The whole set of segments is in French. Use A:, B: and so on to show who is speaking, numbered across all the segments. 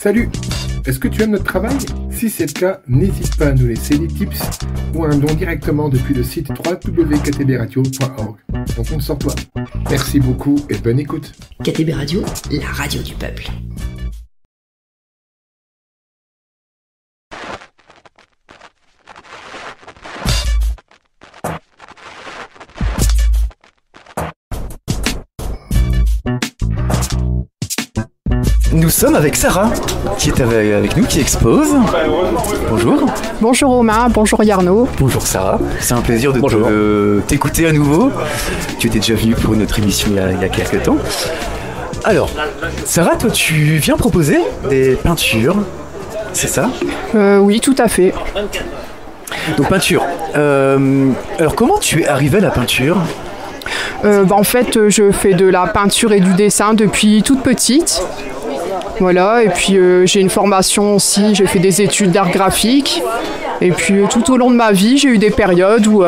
A: Salut! Est-ce que tu aimes notre travail? Si c'est le cas, n'hésite pas à nous laisser des tips ou un don directement depuis le site www.ktbradio.org. On compte sur toi. Merci beaucoup et bonne écoute.
B: KTB Radio, la radio du peuple.
C: Nous sommes avec Sarah, qui est avec nous, qui expose. Bonjour.
D: Bonjour Romain, bonjour Yarno.
C: Bonjour Sarah, c'est un plaisir de t'écouter à nouveau. Tu étais déjà venue pour notre émission il y a quelques temps. Alors, Sarah, toi tu viens proposer des peintures, c'est ça?
D: Oui, tout à fait.
C: Donc peinture. Alors comment tu es arrivée à la peinture?
D: En fait, je fais de la peinture et du dessin depuis toute petite. Voilà, et puis j'ai une formation aussi, j'ai fait des études d'art graphique. Et puis tout au long de ma vie, j'ai eu des périodes où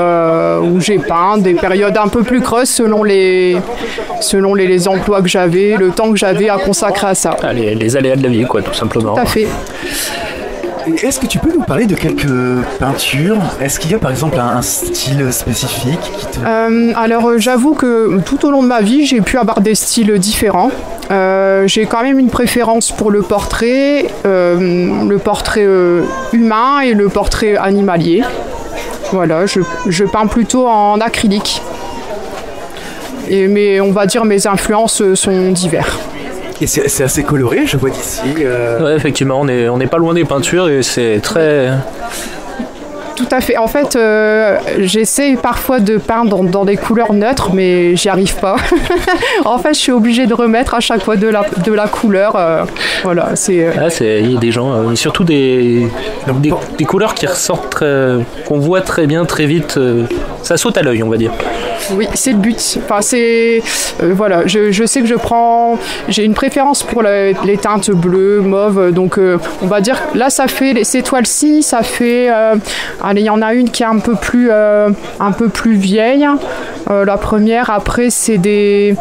D: j'ai peint, des périodes un peu plus creuses selon les emplois que j'avais, le temps que j'avais à consacrer à ça.
E: Ah, les aléas de la vie, quoi, tout simplement.
D: Tout à fait.
C: Est-ce que tu peux nous parler de quelques peintures? Est-ce qu'il y a par exemple un style spécifique qui te...
D: Alors j'avoue que tout au long de ma vie, j'ai pu avoir des styles différents. J'ai quand même une préférence pour le portrait humain et le portrait animalier. Voilà, je peins plutôt en acrylique. Mais on va dire mes influences sont diverses.
C: Et c'est assez coloré, je vois d'ici.
E: Ouais, effectivement, on n'est pas loin des peintures et c'est très...
D: Tout à fait. En fait, j'essaie parfois de peindre dans des couleurs neutres, mais j'y arrive pas. En fait, je suis obligée de remettre à chaque fois de la couleur. Voilà, c'est...
E: il y a des gens, surtout des couleurs qui ressortent, qu'on voit très bien, très vite. Ça saute à l'œil, on va dire.
D: Oui, c'est le but. Enfin, voilà, je sais que j'ai une préférence pour les teintes bleues, mauves. Donc, on va dire, là, ça fait ces toiles-ci, ça fait... allez, il y en a une qui est un peu plus vieille. La première, après, c'est des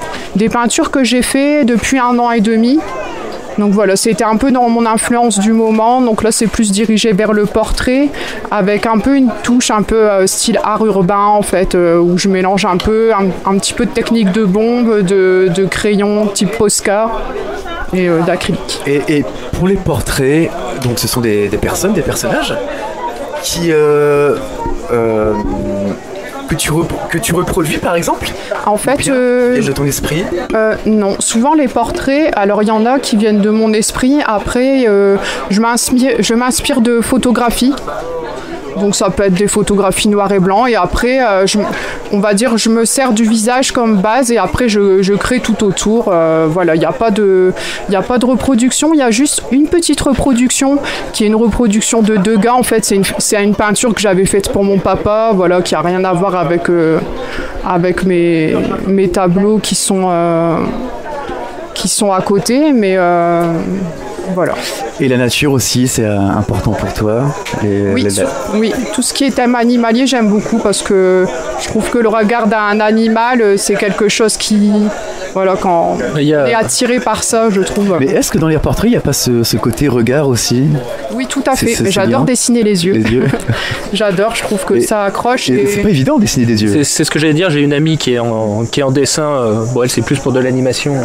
D: peintures que j'ai fait depuis 1 an et demi. Donc voilà, c'était un peu dans mon influence du moment. Donc là, c'est plus dirigé vers le portrait, avec un peu une touche un peu style art urbain, en fait, où je mélange un petit peu de technique de bombe, de crayon type Posca et d'acrylique.
C: Et pour les portraits, donc ce sont des personnes, des personnages qui... Que tu reproduis par exemple? En fait, de ton esprit?
D: Non, souvent les portraits, alors il y en a qui viennent de mon esprit, après je m'inspire de photographies. Donc ça peut être des photographies noir et blanc et après on va dire je me sers du visage comme base et après je crée tout autour. Voilà, il n'y a pas de reproduction, il y a juste une petite reproduction qui est une reproduction de Degas. En fait, c'est une peinture que j'avais faite pour mon papa, voilà, qui a rien à voir avec mes tableaux qui sont à côté, mais voilà.
C: Et la nature aussi, c'est important pour toi?
D: Oui, tout ce qui est thème animalier, j'aime beaucoup parce que je trouve que le regard d'un animal, c'est quelque chose qui... Voilà, quand on est attiré par ça, je trouve.
C: Mais est-ce que dans les portraits, il n'y a pas ce côté regard aussi?
D: Oui, tout à fait. Mais j'adore dessiner les yeux. J'adore, je trouve que ça accroche.
C: C'est pas évident de dessiner des yeux.
E: C'est ce que j'allais dire. J'ai une amie qui est en dessin. Bon, elle, c'est plus pour de l'animation,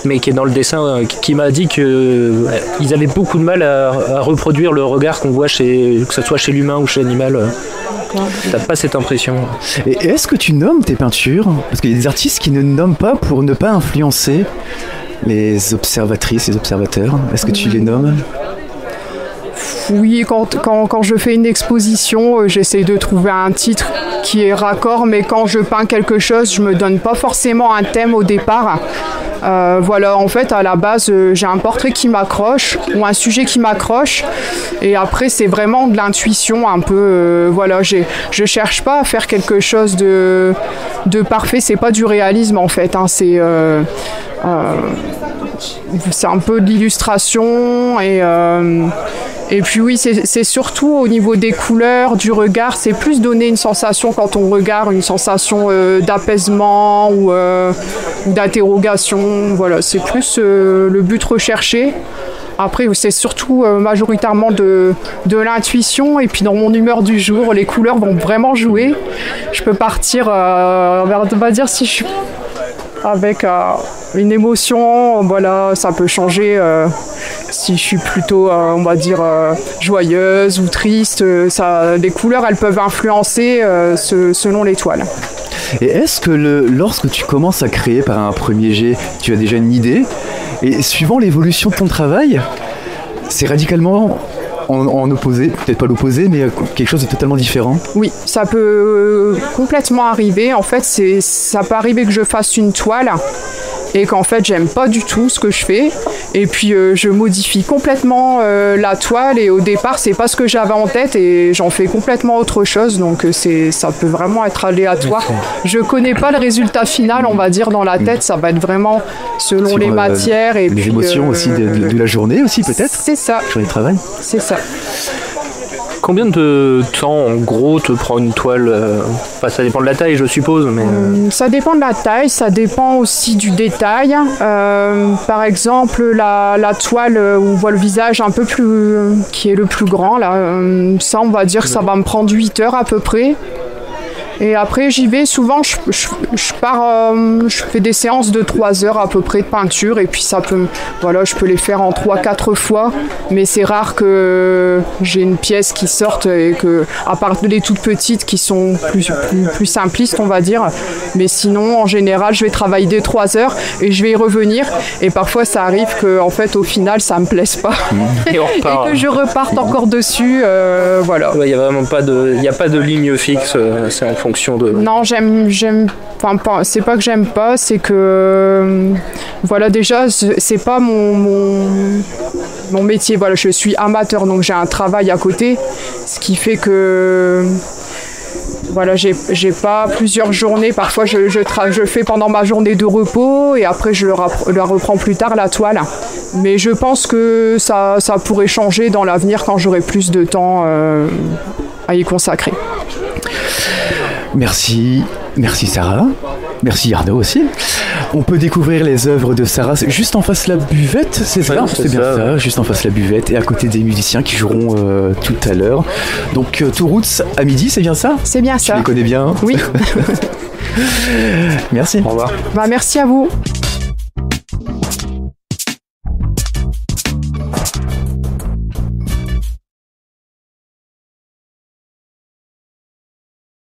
E: mais qui est dans le dessin, qui m'a dit qu'ils avaient beaucoup de mal à reproduire le regard qu'on voit que ce soit chez l'humain ou chez l'animal. T'as pas cette impression.
C: Et est-ce que tu nommes tes peintures? Parce qu'il y a des artistes qui ne nomment pas pour ne pas influencer les observatrices, les observateurs. Est-ce que tu les nommes?
D: Oui, quand je fais une exposition, j'essaie de trouver un titre qui est raccord, mais quand je peins quelque chose, je me donne pas forcément un thème au départ. Voilà, en fait, à la base, j'ai un portrait qui m'accroche ou un sujet qui m'accroche, et après, c'est vraiment de l'intuition un peu. Voilà, je cherche pas à faire quelque chose de parfait. C'est pas du réalisme en fait. Hein, c'est un peu de l'illustration et puis oui, c'est surtout au niveau des couleurs, du regard, c'est plus donner une sensation quand on regarde, une sensation d'apaisement ou d'interrogation. Voilà, c'est plus le but recherché. Après, c'est surtout majoritairement de l'intuition, et puis dans mon humeur du jour, les couleurs vont vraiment jouer. Je peux partir, on va dire, si je suis avec une émotion, voilà, ça peut changer. Si je suis plutôt, on va dire, joyeuse ou triste, les couleurs, elles peuvent influencer selon l'étoile.
C: Et est-ce que lorsque tu commences à créer par un premier jet, tu as déjà une idée, et suivant l'évolution de ton travail, c'est radicalement en opposé, peut-être pas l'opposé, mais quelque chose de totalement différent?
D: Oui, ça peut complètement arriver. En fait, ça peut arriver que je fasse une toile et qu'en fait, j'aime pas du tout ce que je fais. Et puis, je modifie complètement la toile, et au départ, c'est pas ce que j'avais en tête et j'en fais complètement autre chose. Donc, ça peut vraiment être aléatoire. Je connais pas le résultat final, on va dire, dans la tête. Ça va être vraiment selon les matières et
C: les
D: puis,
C: émotions aussi de la journée aussi, peut-être.
D: C'est ça.
C: Journée de travail.
D: C'est ça.
E: Combien de temps, en gros, te prend une toile ça dépend de la taille, je suppose, mais...
D: Ça dépend de la taille, ça dépend aussi du détail. Par exemple, la toile où on voit le visage un peu plus... qui est le plus grand, là, ça, on va dire que ça va me prendre 8 heures à peu près. Et après, j'y vais. Souvent, je pars, je fais des séances de 3 heures à peu près de peinture. Et puis, je peux les faire en 3-4 fois. Mais c'est rare que j'ai une pièce qui sorte, et que, à part les toutes petites qui sont plus simplistes, on va dire. Mais sinon, en général, je vais travailler des 3 heures et je vais y revenir. Et parfois, ça arrive qu'en fait, au final, ça me plaise pas. Et que je reparte encore dessus. Voilà.
E: Il n'y a vraiment pas de ligne fixe. C'est en fonction de...
D: Non, c'est pas que j'aime pas, c'est que voilà, déjà c'est pas mon métier. Voilà, je suis amateur, donc j'ai un travail à côté, ce qui fait que voilà, j'ai pas plusieurs journées. Parfois je fais pendant ma journée de repos et après je la reprends plus tard, la toile. Mais je pense que ça pourrait changer dans l'avenir quand j'aurai plus de temps à y consacrer.
C: Merci Sarah. Merci Arnaud aussi. On peut découvrir les œuvres de Sarah juste en face de la buvette, c'est ça? C'est bien ça, juste en face de la buvette, et à côté des musiciens qui joueront tout à l'heure. Donc Two Roots à midi, c'est bien ça?
D: C'est bien ça.
C: Tu les connais bien?
D: Oui.
C: Merci.
E: Au revoir.
D: Merci à vous.